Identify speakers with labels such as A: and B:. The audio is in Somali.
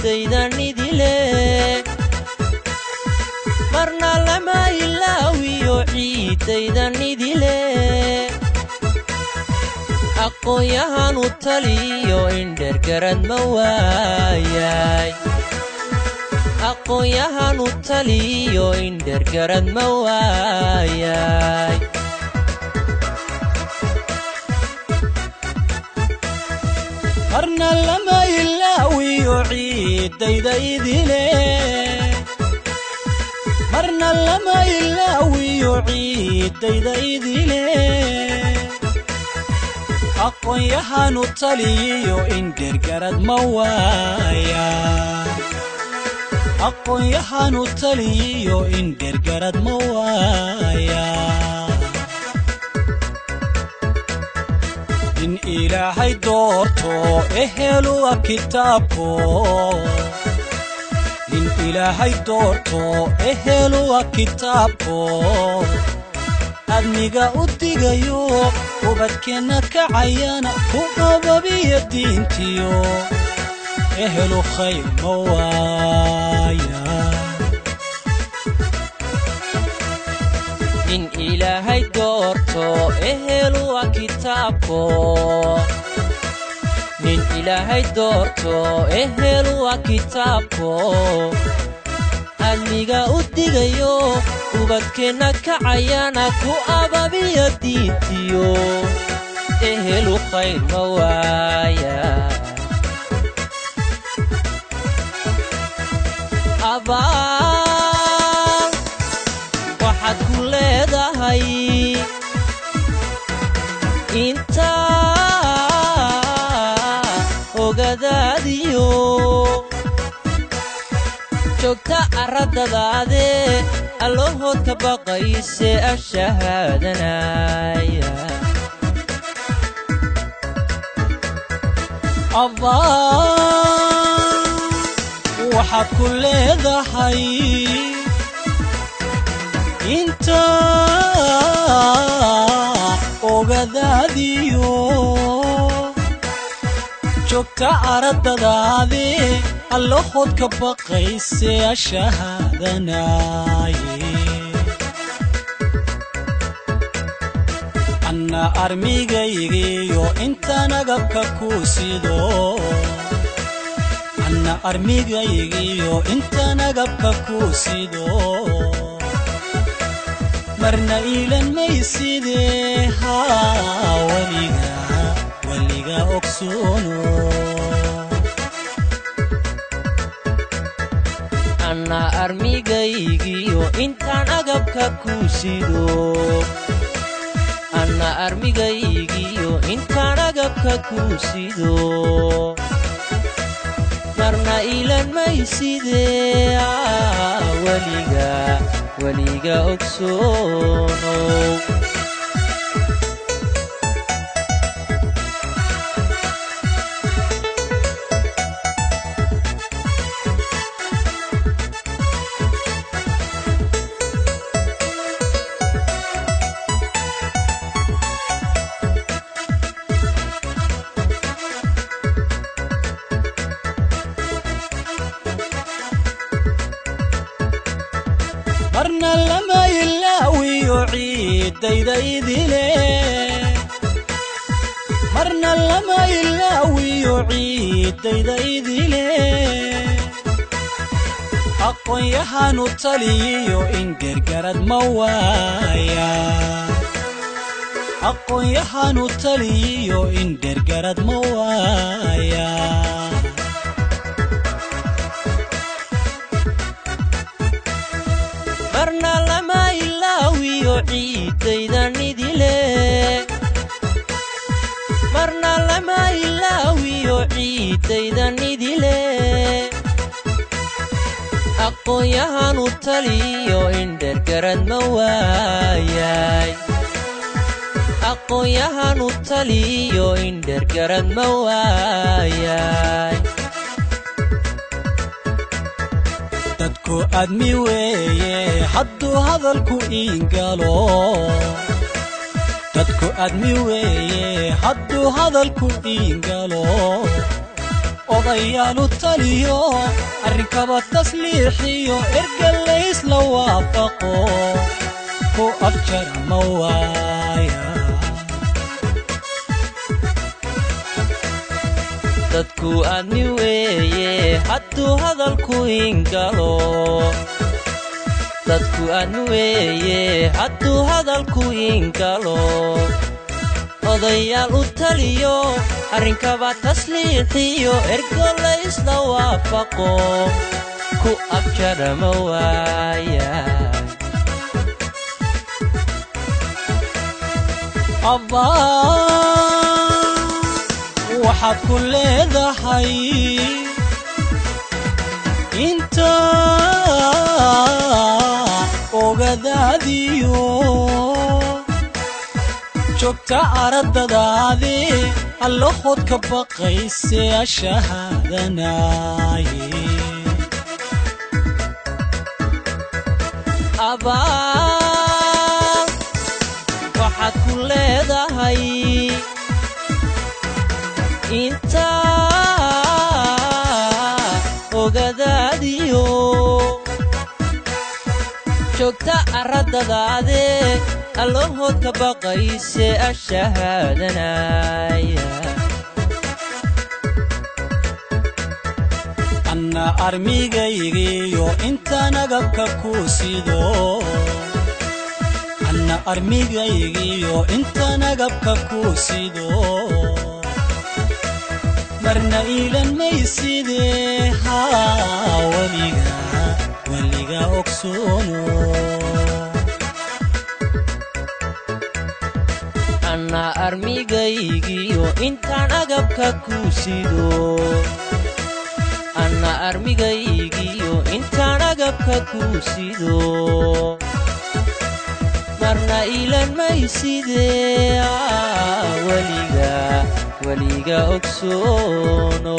A: ciiddaydannidile marna lama ilaawiyo ciiddaydannidile aqoon-yahanu taliyo indhergarad ma waayay aqoon-yahanu taliyo indhergarad ma waayay marna lama ilaawiyo ciiddaydannidile marna lama ilaawiyo ciiddaydannidile aqoon-yahanu taliyo indhergarad ma waayay aqoon-yahanu taliyo indhergarad ma waayay in ilaahay doorto ehelu kitaabko in ilaahay doorto ehelu kitaabko adniga u digayo ubadkeena kacayana ku qababiya diintiyo ehelu khayr ma waayay in ilaahay doorto ehelu kitaabko in ilaahay doorto ehelu kitaabko adniga u digayo ubadkeena kacayana ku ababiya diintiyo ehelu khayr ma waayay abaal waxaad ku leedahay inta ogadaadiyo joogta arradadaade allahood ka baqayse ashahaadanaya abaal waxaad ku leedahay inta ogadaadiyo joogta arradadaade allahood ka baqayse ashahaadanaaye anna armigaygiyo intaan agabka ku sido anna armigaygiyo intaan agabka ku sido marna iilan mayside haa weliga ogsoono anna armigaygiyo intaan agabka ku sido anna armigaygiyo intaan agabka ku sido marna iilan mayside weliga ogsoono marna lama ilaawiyo ciiddaydannidile marna lama ilaawiyo ciiddaydannidile aqoon-yahanu taliyo indhergarad ma waayay aqoon-yahanu taliyo indhergarad ma waayay marna lama ilaawiyo ciiddaydannidile marna lama ilaawiyo ciiddaydannidile aqoon-yahanu taliyo indhergarad ma waayay aqoon-yahanu taliyo indhergarad ma waayay dadku admi weeye hadduu hadalku iingalo dadku admi weeye hadduu hadalku iingalo
B: odayaalu taliyo arrinkaba tasliixiyo erga laysla waafaqo ku afjara ma waaya
A: dadku aadmi weeye hadduu hadalku ingalo dadku aadmi weeye hadduu hadalku ingalo odayaal u taliyo arrinkaba tasliixiyo ergo laysla waafaqo ku afjara ma waaya
B: waxaad ku leedahay inta ogadaadiyo joogta aradadaade allahood ka baqayse ashahaadanaaye
A: waxaad ku leedahay inta ogadaadiyo joogta aradadaade allahood ka baqayse ashahaadanaya
B: anna armigaygiyo intaan agabka ku sido anna armigaygiyo intaan agabka ku sido marna iilan maysidee haa weliga ogsoono
A: anna armigaygiyo intaan agabka ku sido anna armigaygiyo intaan agabka ku sido marna iilan maysidee weliga ogsoono